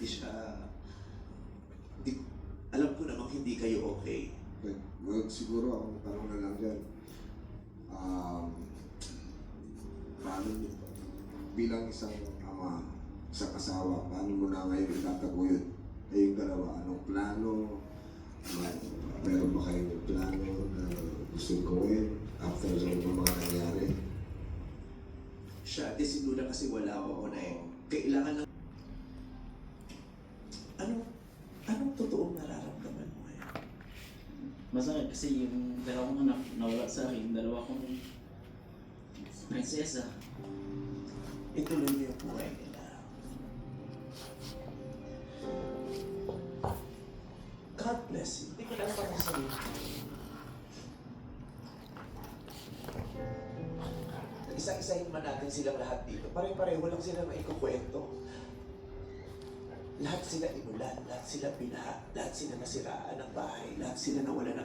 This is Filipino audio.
hindi siya, di, alam ko namang hindi kayo okay. Well, siguro ang tanong na lang dyan, paano bilang isang ama, isang asawa, paano mo na ngayon itataguyod kayong dalawa? Anong plano? Meron ba kayong plano na gusto gawin after sa mga nangyari? Siya, sinuna kasi wala ako na eh. Kailangan lang... Anong totoong nararamdaman mo ngayon? Masakit kasi yung dalawang anak nawala sa akin, dalawa kong prinsesa. Ituloy mo yung buhay nila. God bless you. Hindi ko lang papasabihin. Isa-isahin man natin silang lahat dito. Pare-pareho lang sila maikukwento. Lahat sila inulan, lahat sila binaha, lahat sila nasiraan ng bahay, lahat sila nawala ng